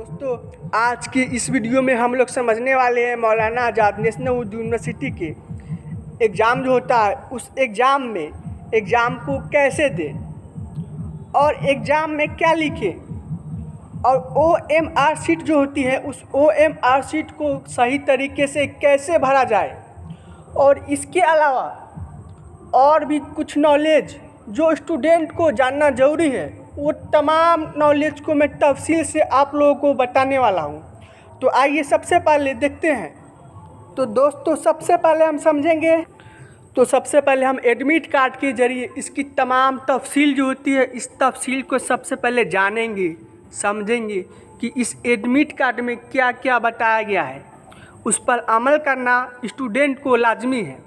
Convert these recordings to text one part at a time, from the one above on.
दोस्तों, आज की इस वीडियो में हम लोग समझने वाले हैं मौलाना आज़ाद नेशनल उर्दू यूनिवर्सिटी के एग्ज़ाम जो होता है उस एग्ज़ाम में एग्ज़ाम को कैसे दें और एग्ज़ाम में क्या लिखें और OMR शीट जो होती है उस OMR शीट को सही तरीके से कैसे भरा जाए और इसके अलावा और भी कुछ नॉलेज जो स्टूडेंट को जानना ज़रूरी है, वो तमाम नॉलेज को मैं तफसील से आप लोगों को बताने वाला हूँ। तो आइए सबसे पहले देखते हैं। तो दोस्तों, सबसे पहले हम समझेंगे सबसे पहले हम एडमिट कार्ड के ज़रिए इसकी तमाम तफसील जो होती है इस तफसील को सबसे पहले जानेंगे, समझेंगे कि इस एडमिट कार्ड में क्या क्या बताया गया है, उस पर अमल करना स्टूडेंट को लाजमी है।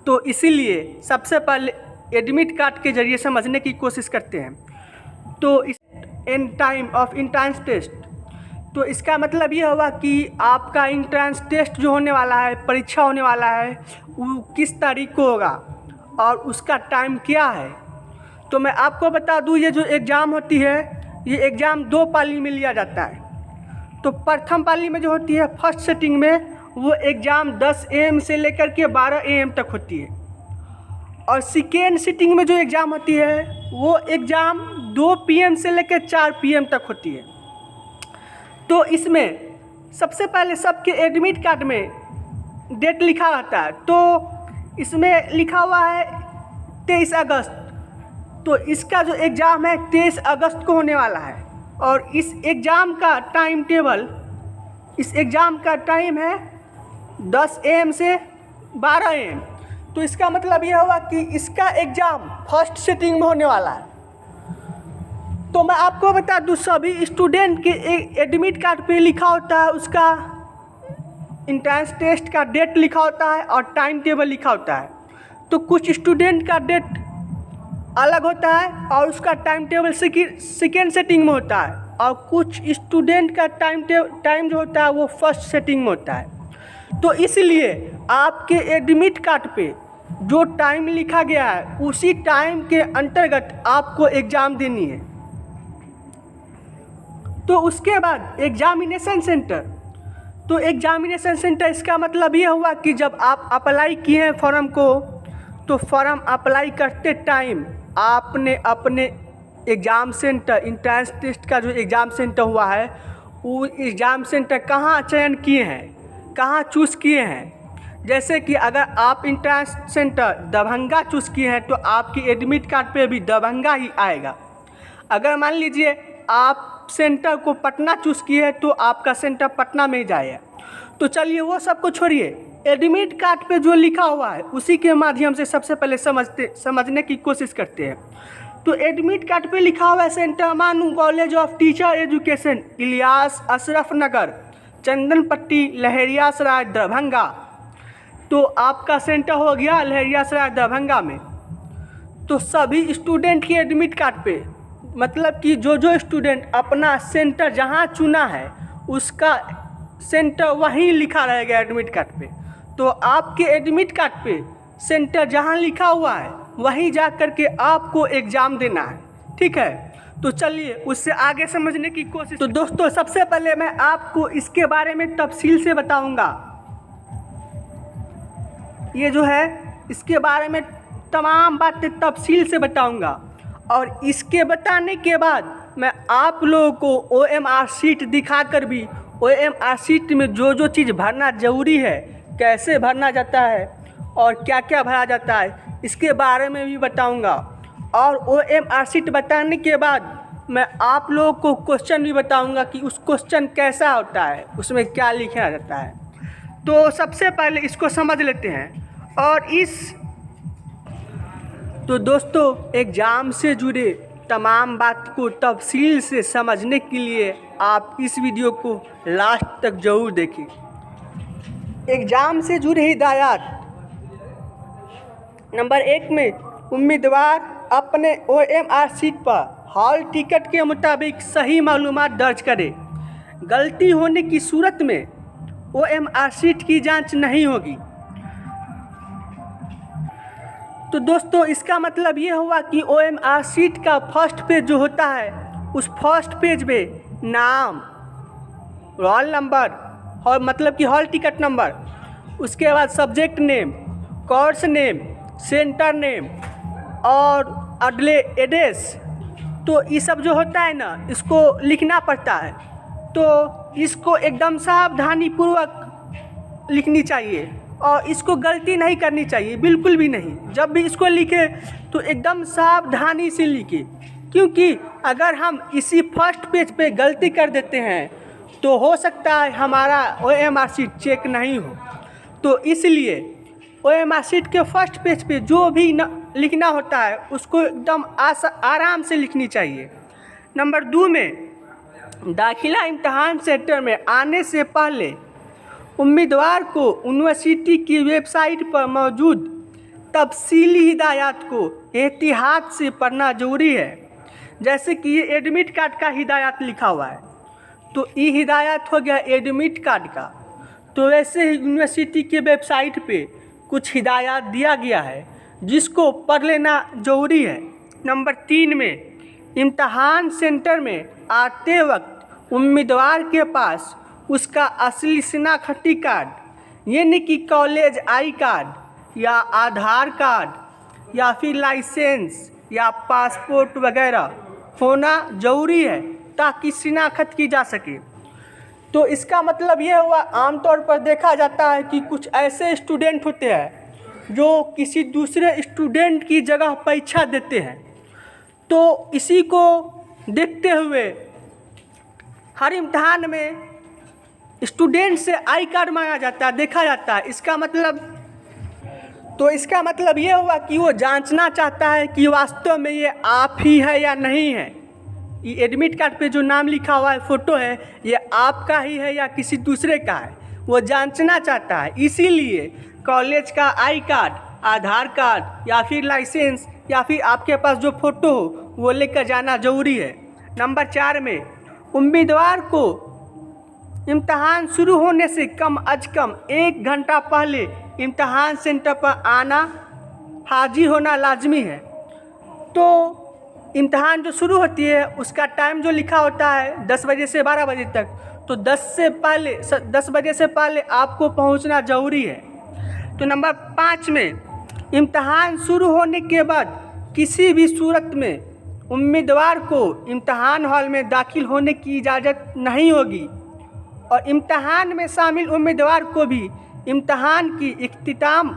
तो इसीलिए सबसे पहले एडमिट कार्ड के ज़रिए समझने की कोशिश करते हैं। तो इस in time of entrance test, तो इसका मतलब ये हुआ कि आपका इंट्रांस टेस्ट जो होने वाला है, परीक्षा होने वाला है, वो किस तारीख को होगा और उसका टाइम क्या है। तो मैं आपको बता दूँ, ये जो एग्ज़ाम होती है ये एग्ज़ाम 2 पाली में लिया जाता है। तो प्रथम पाली में जो होती है फर्स्ट सेटिंग में, वो एग्ज़ाम 10 AM से लेकर के 12 AM तक होती है और सेकेंड सिटिंग में जो एग्ज़ाम होती है वो एग्ज़ाम 2 PM से लेकर 4 PM तक होती है। तो इसमें सबसे पहले सबके एडमिट कार्ड में डेट लिखा रहता है। तो इसमें लिखा हुआ है 23 अगस्त। तो इसका जो एग्ज़ाम है 23 अगस्त को होने वाला है और इस एग्ज़ाम का टाइम टेबल, इस एग्ज़ाम का टाइम है 10 AM से 12 AM। तो इसका मतलब यह हुआ कि इसका एग्ज़ाम फर्स्ट सिटिंग में होने वाला है। तो मैं आपको बता दूं, सभी स्टूडेंट के एडमिट कार्ड पे लिखा होता है उसका इंट्रांस टेस्ट का डेट लिखा होता है और टाइम टेबल लिखा होता है। तो कुछ स्टूडेंट का डेट अलग होता है और उसका टाइम टेबल सेकेंड सेटिंग में होता है और कुछ स्टूडेंट का टाइम जो होता है वो फर्स्ट सेटिंग में होता है। तो इसलिए आपके एडमिट कार्ड पे जो टाइम लिखा गया है उसी टाइम के अंतर्गत आपको एग्ज़ाम देनी है। तो उसके बाद एग्जामिनेशन सेंटर, तो एग्जामिनेशन सेंटर इसका मतलब ये हुआ कि जब आप अप्लाई किए हैं फॉर्म को, तो फॉर्म अप्लाई करते टाइम आपने अपने एग्ज़ाम सेंटर, इंट्रांस टेस्ट का जो एग्ज़ाम सेंटर हुआ है वो एग्ज़ाम सेंटर कहाँ चयन किए हैं, कहाँ चूज़ किए हैं। जैसे कि अगर आप इंट्रांस सेंटर दरभंगा चूज़ किए हैं तो आपकी एडमिट कार्ड पे भी दरभंगा ही आएगा। अगर मान लीजिए आप सेंटर को पटना चूज़ किए हैं तो आपका सेंटर पटना में ही जाएगा। तो चलिए वो सब को छोड़िए, एडमिट कार्ड पे जो लिखा हुआ है उसी के माध्यम से सबसे पहले समझने की कोशिश करते हैं। तो एडमिट कार्ड पे लिखा हुआ है centre MANUU college of teacher education, Ilyas Ashraf Nagar, Chandanpatti, Laheriasarai, Darbhanga. तो आपका सेंटर हो गया लहरियासराय दरभंगा में। तो सभी स्टूडेंट की एडमिट कार्ड पे, मतलब कि जो स्टूडेंट अपना सेंटर जहाँ चुना है उसका सेंटर वहीं लिखा रहेगा एडमिट कार्ड पे। तो आपके एडमिट कार्ड पे सेंटर जहाँ लिखा हुआ है वहीं जा कर के आपको एग्ज़ाम देना है, ठीक है। तो चलिए उससे आगे समझने की कोशिश। तो दोस्तों, सबसे पहले मैं आपको इसके बारे में तफसील से बताऊंगा। ये जो है इसके बारे में तमाम बातें तफसील से बताऊंगा और इसके बताने के बाद मैं आप लोगों को OMR शीट दिखाकर भी OMR शीट में जो चीज़ भरना ज़रूरी है, कैसे भरना जाता है और क्या क्या भरा जाता है, इसके बारे में भी बताऊंगा। और OMR शीट बताने के बाद मैं आप लोगों को क्वेश्चन भी बताऊंगा कि उस क्वेश्चन कैसा होता है, उसमें क्या लिखा जाता है। तो सबसे पहले इसको समझ लेते हैं। और तो दोस्तों, एग्ज़ाम से जुड़े तमाम बात को तफसील से समझने के लिए आप इस वीडियो को लास्ट तक ज़रूर देखें। एग्ज़ाम से जुड़े हिदायत नंबर 1 में उम्मीदवार अपने OMR शीट पर हॉल टिकट के मुताबिक सही मालूमात दर्ज करे। गलती होने की सूरत में OMR शीट की जांच नहीं होगी। तो दोस्तों, इसका मतलब ये हुआ कि OMR शीट का फर्स्ट पेज जो होता है उस फर्स्ट पेज पे नाम, रोल नंबर और मतलब कि हॉल टिकट नंबर, उसके बाद subject name, course name, centre name और अगले एड्रेस। तो ये सब जो होता है ना, इसको लिखना पड़ता है। तो इसको एकदम सावधानी पूर्वक लिखनी चाहिए और इसको गलती नहीं करनी चाहिए, बिल्कुल भी नहीं। जब भी इसको लिखे तो एकदम सावधानी से लिखे, क्योंकि अगर हम इसी फर्स्ट पेज पे गलती कर देते हैं तो हो सकता है हमारा OMR शीट चेक नहीं हो। तो इसलिए OMR शीट के फर्स्ट पेज पे जो भी लिखना होता है उसको एकदम आराम से लिखनी चाहिए। नंबर 2 में, दाखिला इम्तहान सेंटर में आने से पहले उम्मीदवार को यूनिवर्सिटी की वेबसाइट पर मौजूद तफसीली हिदायत को एहतियात से पढ़ना ज़रूरी है। जैसे कि ये एडमिट कार्ड का हिदायत लिखा हुआ है, तो ये हिदायत हो गया एडमिट कार्ड का। तो वैसे ही यूनिवर्सिटी के वेबसाइट पे कुछ हिदायत दिया गया है जिसको पढ़ लेना ज़रूरी है। नंबर 3 में, इम्तहान सेंटर में आते वक्त उम्मीदवार के पास उसका असली शनाख्ती कार्ड यानी कि कॉलेज आई कार्ड या आधार कार्ड या फिर लाइसेंस या पासपोर्ट वगैरह होना ज़रूरी है ताकि शनाख्त की जा सके। तो इसका मतलब ये हुआ, आमतौर पर देखा जाता है कि कुछ ऐसे स्टूडेंट होते हैं जो किसी दूसरे स्टूडेंट की जगह परीक्षा देते हैं। तो इसी को देखते हुए हर इम्तहान में स्टूडेंट से आई कार्ड मांगा जाता है, देखा जाता है। इसका मतलब ये हुआ कि वो जांचना चाहता है कि वास्तव में ये आप ही है या नहीं है। ये एडमिट कार्ड पे जो नाम लिखा हुआ है, फ़ोटो है, ये आपका ही है या किसी दूसरे का है, वो जांचना चाहता है। इसीलिए कॉलेज का आई कार्ड, आधार कार्ड या फिर लाइसेंस या फिर आपके पास जो फ़ोटो हो वो लेकर जाना ज़रूरी है। नंबर 4 में, उम्मीदवार को इम्तहान शुरू होने से कम अज कम 1 घंटा पहले इम्तहान सेंटर पर आना, हाजिर होना लाजमी है। तो इम्तहान जो शुरू होती है उसका टाइम जो लिखा होता है 10 बजे से 12 बजे तक, तो 10 बजे से पहले आपको पहुंचना ज़रूरी है। तो नंबर 5 में, इम्तहान शुरू होने के बाद किसी भी सूरत में उम्मीदवार को इम्तहान हॉल में दाखिल होने की इजाज़त नहीं होगी और इम्तहान में शामिल उम्मीदवार को भी इम्तहान की इख्तिताम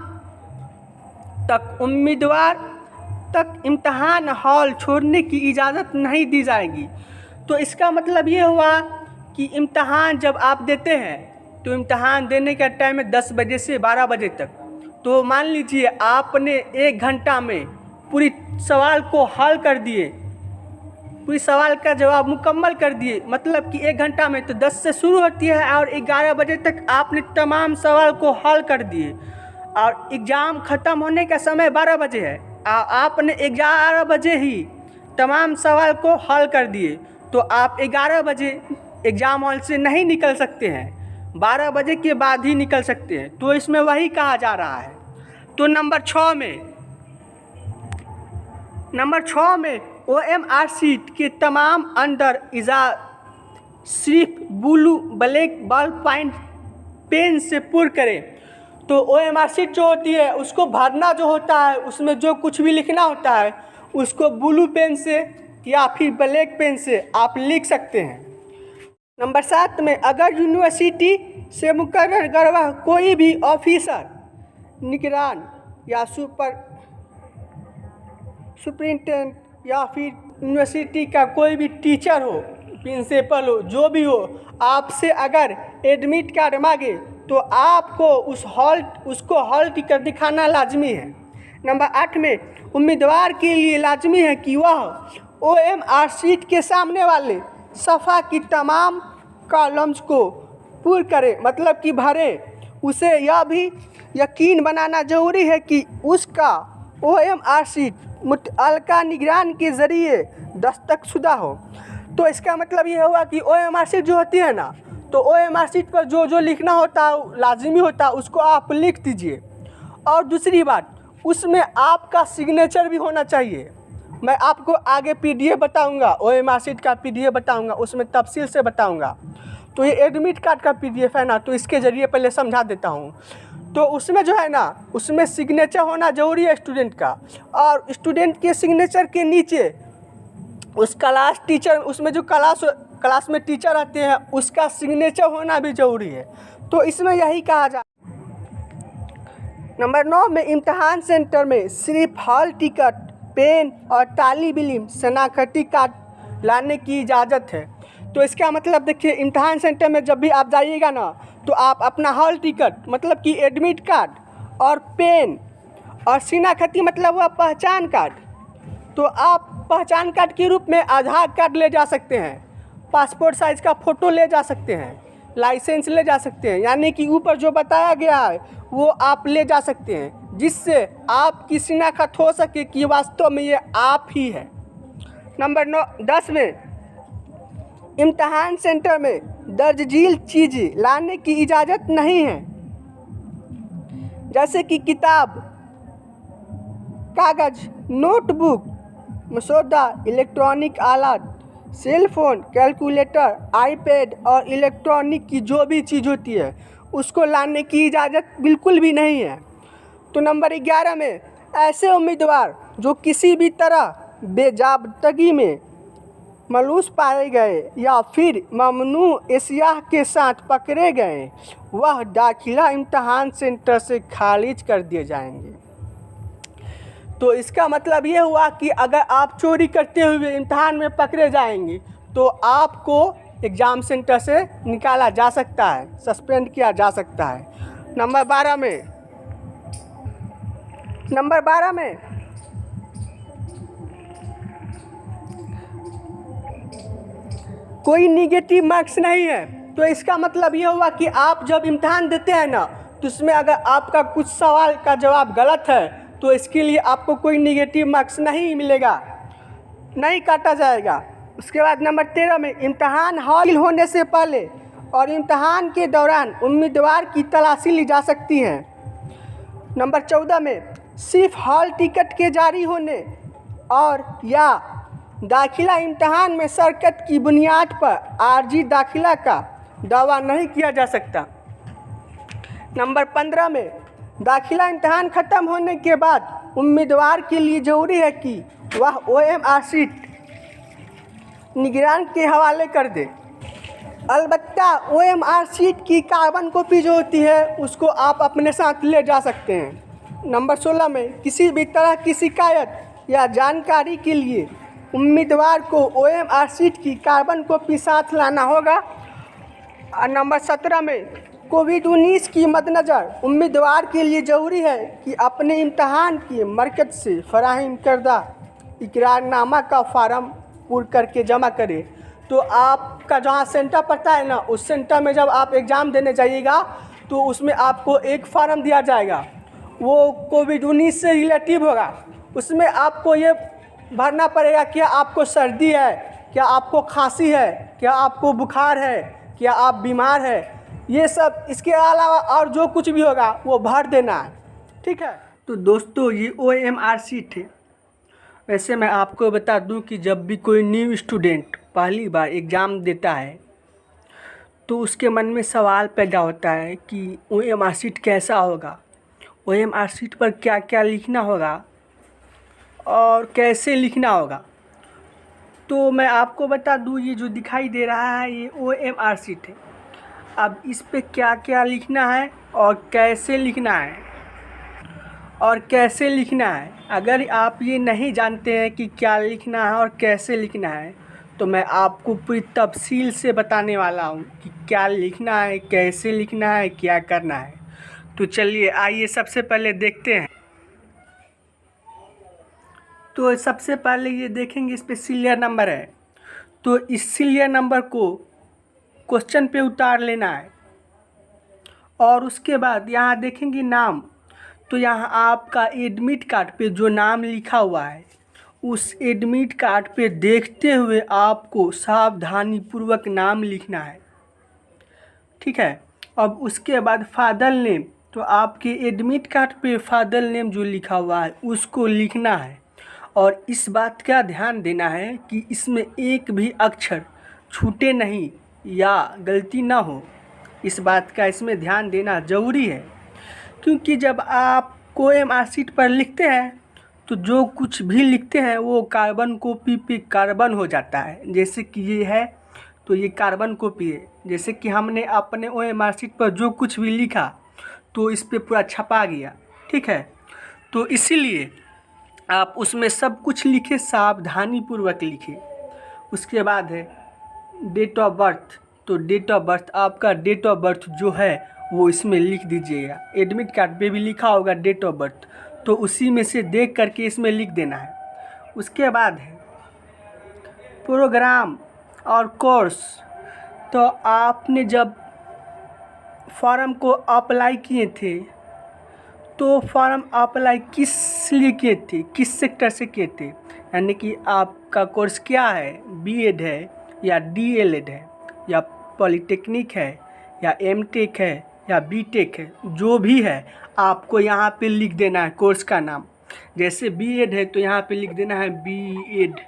तक इम्तहान हॉल छोड़ने की इजाज़त नहीं दी जाएगी। तो इसका मतलब ये हुआ कि इम्तहान जब आप देते हैं तो इम्तहान देने का टाइम है 10 बजे से 12 बजे तक। तो मान लीजिए आपने 1 घंटा में पूरी सवाल को हल कर दिए, पूरी सवाल का जवाब मुकम्मल कर दिए, मतलब कि 1 घंटा में। तो 10 से शुरू होती है और 11 बजे तक आपने तमाम सवाल को हल कर दिए और एग्ज़ाम ख़त्म होने का समय 12 बजे है। आपने 11 बजे ही तमाम सवाल को हल कर दिए, तो आप 11 बजे एग्ज़ाम हॉल से नहीं निकल सकते हैं, 12 बजे के बाद ही निकल सकते हैं। तो इसमें वही कहा जा रहा है। तो नंबर 6 में OMR शीट के तमाम अंदर सिर्फ blue black ball point pen से पूर्ण करें। तो OMR शीट जो होती है उसको भरना जो होता है, उसमें जो कुछ भी लिखना होता है उसको ब्लू पेन से या फिर ब्लैक पेन से आप लिख सकते हैं। नंबर 7 में, अगर यूनिवर्सिटी से मुकर्रर करवा कोई भी ऑफिसर, निगरान या सुपरिटेंडेंट या फिर यूनिवर्सिटी का कोई भी टीचर हो, प्रिंसिपल हो, जो भी हो, आपसे अगर एडमिट कार्ड मांगे तो आपको उसको हॉल टिकट दिखाना लाजमी है। नंबर 8 में, उम्मीदवार के लिए लाजमी है कि वह OMR शीट के सामने वाले सफ़ा की तमाम कॉलम्स को पूर्ण करे, मतलब कि भरे। उसे यह भी यकीन बनाना ज़रूरी है कि उसका OMR शीट मुतअल्लिका निगरान के ज़रिए दस्तखतशुदा हो। तो इसका मतलब ये हुआ कि OMR शीट जो होती है ना, तो OMR शीट पर जो जो लिखना होता है लाजमी होता है उसको आप लिख दीजिए। और दूसरी बात, उसमें आपका सिग्नेचर भी होना चाहिए। मैं आपको आगे PDF बताऊंगा, OMR शीट का PDF बताऊंगा, उसमें तफसील से बताऊंगा। तो ये एडमिट कार्ड का PDF है ना, तो इसके ज़रिए पहले समझा देता हूँ। तो उसमें जो है ना, उसमें सिग्नेचर होना ज़रूरी है स्टूडेंट का, और स्टूडेंट के सिग्नेचर के नीचे उस क्लास टीचर, उसमें जो क्लास में टीचर आते हैं उसका सिग्नेचर होना भी ज़रूरी है। तो इसमें यही कहा जा। नंबर 9 में इम्तहान सेंटर में सिर्फ हॉल टिकट, पेन और तालिब इल्म शनाख्ती कार्ड लाने की इजाज़त है। तो इसका मतलब देखिए, इम्तहान सेंटर में जब भी आप जाइएगा ना, तो आप अपना हॉल टिकट मतलब कि एडमिट कार्ड और पेन और शनाख्ती मतलब हुआ पहचान कार्ड, तो आप पहचान कार्ड के रूप में आधार कार्ड ले जा सकते हैं, पासपोर्ट साइज़ का फ़ोटो ले जा सकते हैं, लाइसेंस ले जा सकते हैं, यानी कि ऊपर जो बताया गया है वो आप ले जा सकते हैं, जिससे आपकी शिनाख्त हो सके कि वास्तव में ये आप ही है। नंबर 10 में इम्तहान सेंटर में दर्ज चीज़ लाने की इजाज़त नहीं है, जैसे कि किताब, कागज़, नोटबुक, मसौदा, इलेक्ट्रॉनिक आलात, सेल फ़ोन, कैलकुलेटर, आईपैड और इलेक्ट्रॉनिक की जो भी चीज़ होती है उसको लाने की इजाज़त बिल्कुल भी नहीं है। तो नंबर 11 में ऐसे उम्मीदवार जो किसी भी तरह बेज़ाब्तगी में मलूस पाए गए या फिर ममनू एशिया के साथ पकड़े गए, वह दाखिला इम्तहान सेंटर से खारिज कर दिए जाएंगे। तो इसका मतलब ये हुआ कि अगर आप चोरी करते हुए इम्तहान में पकड़े जाएंगे तो आपको एग्ज़ाम सेंटर से निकाला जा सकता है, सस्पेंड किया जा सकता है। नंबर 12 में कोई निगेटिव मार्क्स नहीं है। तो इसका मतलब ये हुआ कि आप जब इम्तहान देते हैं ना, तो उसमें अगर आपका कुछ सवाल का जवाब गलत है तो इसके लिए आपको कोई निगेटिव मार्क्स नहीं मिलेगा, नहीं काटा जाएगा। उसके बाद नंबर 13 में इम्तहान हॉल होने से पहले और इम्तहान के दौरान उम्मीदवार की तलाशी ली जा सकती है। नंबर 14 में सिर्फ हॉल टिकट के जारी होने और या दाखिला इम्तहान में शिरकत की बुनियाद पर आर्जी दाखिला का दावा नहीं किया जा सकता। नंबर 15 में दाखिला इम्तहान ख़त्म होने के बाद उम्मीदवार के लिए ज़रूरी है कि वह OMR शीट निगरान के हवाले कर दे। अलबत्ता OMR शीट की कार्बन कॉपी जो होती है उसको आप अपने साथ ले जा सकते हैं। नंबर 16 में किसी भी तरह की शिकायत या जानकारी के लिए उम्मीदवार को OMR शीट की कार्बन कॉपी साथ लाना होगा। और नंबर 17 में कोविड-19 की मद्देनज़र उम्मीदवार के लिए ज़रूरी है कि अपने इम्तहान की मरकज़ से फराहम करदा इकरारनामा का फार्म पूरा करके जमा करें। तो आपका जहाँ सेंटर पड़ता है ना, उस सेंटर में जब आप एग्ज़ाम देने जाइएगा तो उसमें आपको एक फार्म दिया जाएगा, वो कोविड-19 से रिलेटिव होगा। उसमें आपको ये भरना पड़ेगा क्या आपको सर्दी है, क्या आपको खांसी है, क्या आपको बुखार है, क्या आप बीमार है, ये सब। इसके अलावा और जो कुछ भी होगा वो भर देना है, ठीक है। तो दोस्तों ये OMR शीट है। वैसे मैं आपको बता दूं कि जब भी कोई न्यू स्टूडेंट पहली बार एग्ज़ाम देता है तो उसके मन में सवाल पैदा होता है कि OMR शीट कैसा होगा, OMR शीट पर क्या क्या लिखना होगा और कैसे लिखना होगा। तो मैं आपको बता दूं, ये जो दिखाई दे रहा है ये OMR शीट है। अब इस पे क्या क्या लिखना है और कैसे लिखना है, अगर आप ये नहीं जानते हैं कि क्या लिखना है और कैसे लिखना है, तो मैं आपको पूरी तफसील से बताने वाला हूँ कि क्या लिखना है, कैसे लिखना है, क्या करना है। तो चलिए आइए सबसे पहले देखते हैं। तो सबसे पहले ये देखेंगे, इस पे सीरियल नंबर है, तो इस सीरियल नंबर को क्वेश्चन पे उतार लेना है। और उसके बाद यहाँ देखेंगे नाम, तो यहाँ आपका एडमिट कार्ड पे जो नाम लिखा हुआ है उस एडमिट कार्ड पे देखते हुए आपको सावधानीपूर्वक नाम लिखना है, ठीक है। अब उसके बाद फादर नेम, तो आपके एडमिट कार्ड पे फादर नेम जो लिखा हुआ है उसको लिखना है। और इस बात का ध्यान देना है कि इसमें एक भी अक्षर छूटे नहीं, या गलती ना हो, इस बात का इसमें ध्यान देना ज़रूरी है। क्योंकि जब आप कोई मार्कशीट पर लिखते हैं तो जो कुछ भी लिखते हैं वो कार्बन कॉपी पे कार्बन हो जाता है। जैसे कि ये है तो ये कार्बन कॉपी है। जैसे कि हमने अपने ओ मार्कशीट पर जो कुछ भी लिखा तो इस पे पूरा छपा गया, ठीक है। तो इसीलिए आप उसमें सब कुछ लिखे, सावधानीपूर्वक लिखे। उसके बाद है डेट ऑफ बर्थ। तो डेट ऑफ बर्थ, आपका डेट ऑफ बर्थ जो है वो इसमें लिख दीजिएगा। एडमिट कार्ड पे भी लिखा होगा डेट ऑफ बर्थ, तो उसी में से देख करके इसमें लिख देना है। उसके बाद है प्रोग्राम और कोर्स। तो आपने जब फॉर्म को अप्लाई किए थे तो फॉर्म अप्लाई किस लिए किए थे, किस सेक्टर से किए थे, यानी कि आपका कोर्स क्या है, बीएड है या डीएलएड है या पॉलिटेक्निक है या एमटेक है या बीटेक है, जो भी है आपको यहाँ पे लिख देना है कोर्स का नाम। जैसे बीएड है तो यहाँ पे लिख देना है बीएड।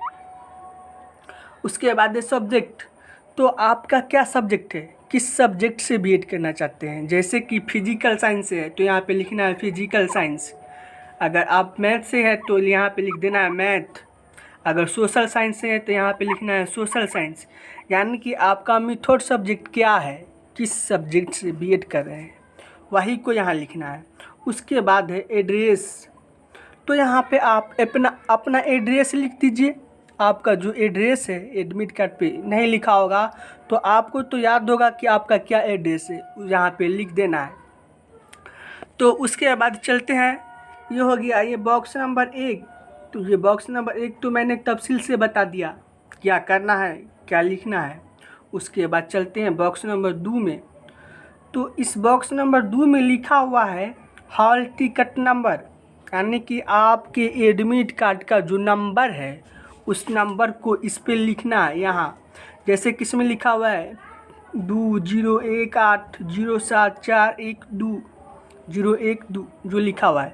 उसके बाद है सब्जेक्ट। तो आपका क्या सब्जेक्ट है, किस सब्जेक्ट से बीएड करना चाहते हैं। जैसे कि फिजिकल साइंस से है तो यहाँ पे लिखना है फिजिकल साइंस। अगर आप मैथ से है तो यहाँ पे लिख देना है मैथ। अगर सोशल साइंस से है तो यहाँ पे लिखना है सोशल साइंस। यानी कि आपका मेथड सब्जेक्ट क्या है, किस सब्जेक्ट से बीएड कर रहे हैं, वही को यहाँ लिखना है। उसके बाद है एड्रेस। तो यहाँ पे आप अपना एड्रेस लिख दीजिए। आपका जो एड्रेस है एडमिट कार्ड पे नहीं लिखा होगा तो आपको तो याद होगा कि आपका क्या एड्रेस है, यहाँ पे लिख देना है। तो उसके बाद चलते हैं, ये हो गया ये बॉक्स नंबर 1। तो ये बॉक्स नंबर 1 तो मैंने तफसील से बता दिया क्या करना है, क्या लिखना है। उसके बाद चलते हैं बॉक्स नंबर 2 में। तो इस बॉक्स नंबर 2 में लिखा हुआ है हॉल टिकट नंबर, यानी कि आपके एडमिट कार्ड का जो नंबर है उस नंबर को इस पे लिखना है यहाँ। जैसे किस में लिखा हुआ है 201807412012 जो लिखा हुआ है,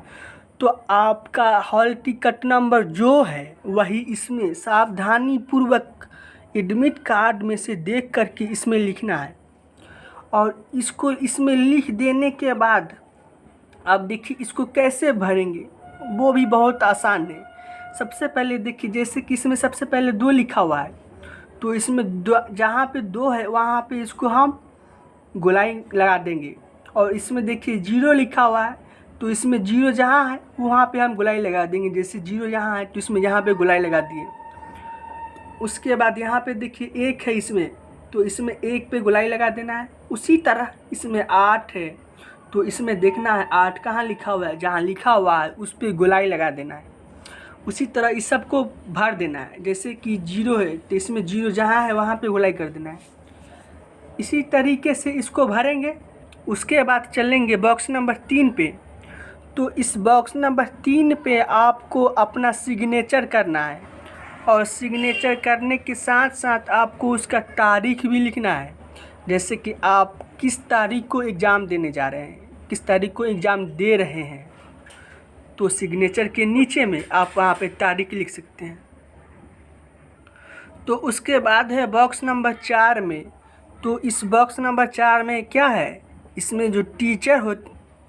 तो आपका हॉल टिकट नंबर जो है वही इसमें सावधानी पूर्वक एडमिट कार्ड में से देख करके इसमें लिखना है। और इसको इसमें लिख देने के बाद अब देखिए इसको कैसे भरेंगे, वो भी बहुत आसान है। सबसे पहले देखिए, जैसे कि इसमें सबसे पहले 2 लिखा हुआ है तो इसमें जहाँ पे 2 है वहाँ पे इसको हम गोलाई लगा देंगे। और इसमें देखिए 0 लिखा हुआ है तो इसमें 0 जहाँ है वहाँ पे हम गोलाई लगा देंगे। जैसे 0 यहाँ है तो इसमें यहाँ पे गोलाई लगा दिए। उसके बाद यहाँ पे देखिए 1 है इसमें, तो इसमें 1 पे गोलाई लगा देना है। उसी तरह इसमें 8 है तो इसमें देखना है 8 कहाँ लिखा हुआ है, जहाँ लिखा हुआ है उस पर गोलाई लगा देना है। उसी तरह इस सब को भर देना है। जैसे कि 0 है तो इसमें 0 जहाँ है वहाँ पे गोलाई कर देना है। इसी तरीके से इसको भरेंगे। उसके बाद चलेंगे बॉक्स नंबर 3 पे। तो इस बॉक्स नंबर 3 पे आपको अपना सिग्नेचर करना है और सिग्नेचर करने के साथ साथ आपको उसका तारीख भी लिखना है। जैसे कि आप किस तारीख को एग्ज़ाम देने जा रहे हैं, किस तारीख को एग्ज़ाम दे रहे हैं, तो सिग्नेचर के नीचे में आप वहाँ पे तारीख लिख सकते हैं। तो उसके बाद है बॉक्स नंबर 4 में। तो इस बॉक्स नंबर 4 में क्या है, इसमें जो टीचर हो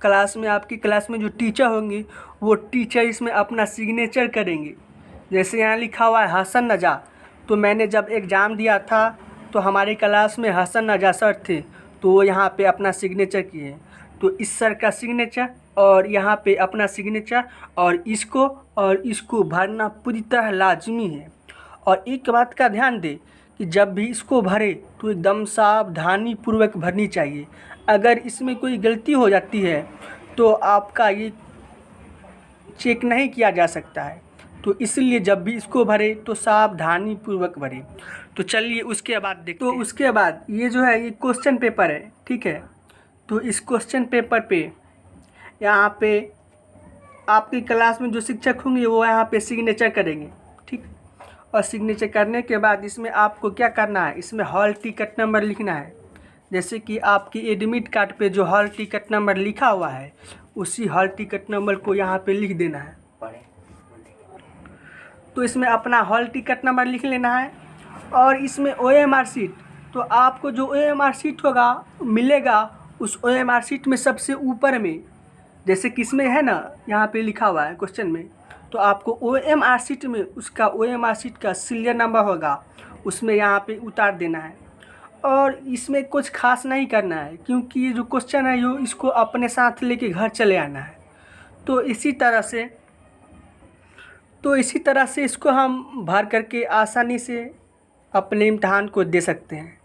क्लास में, आपकी क्लास में जो टीचर होंगे वो टीचर इसमें अपना सिग्नेचर करेंगे। जैसे यहाँ लिखा हुआ है हसन नजा, तो मैंने जब एग्ज़ाम दिया था तो हमारी क्लास में हसन नजा सर थे, तो वो यहाँ पे अपना सिग्नेचर किए। तो इस सर का सिग्नेचर और यहाँ पे अपना सिग्नेचर और इसको भरना पूरी तरह लाजमी है। और एक बात का ध्यान दें कि जब भी इसको भरे तो एकदम सावधानी पूर्वक भरनी चाहिए। अगर इसमें कोई गलती हो जाती है तो आपका ये चेक नहीं किया जा सकता है। तो इसलिए जब भी इसको भरे तो सावधानी पूर्वक भरे। तो चलिए उसके बाद देखते हैं। तो उसके बाद ये जो है ये क्वेश्चन पेपर है, ठीक है। तो इस क्वेश्चन पेपर पे यहाँ पे आपकी क्लास में जो शिक्षक होंगे वो यहाँ पे सिग्नेचर करेंगे, ठीक। और सिग्नेचर करने के बाद इसमें आपको क्या करना है, इसमें हॉल टिकट नंबर लिखना है। जैसे कि आपकी एडमिट कार्ड पे जो हॉल टिकट नंबर लिखा हुआ है उसी हॉल टिकट नंबर को यहाँ पे लिख देना है। तो इसमें अपना हॉल टिकट नंबर लिख लेना है। और इसमें OMR शीट, तो आपको जो OMR शीट होगा मिलेगा, उस OMR शीट में सबसे ऊपर में, जैसे किसमें है ना, यहाँ पे लिखा हुआ है क्वेश्चन में, तो आपको OMR शीट में उसका OMR शीट का सीरियल नंबर होगा, उसमें यहाँ पे उतार देना है। और इसमें कुछ खास नहीं करना है, क्योंकि ये जो क्वेश्चन है यो इसको अपने साथ लेके घर चले आना है। तो इसी तरह से इसको हम भर करके आसानी से अपने इम्तहान को दे सकते हैं।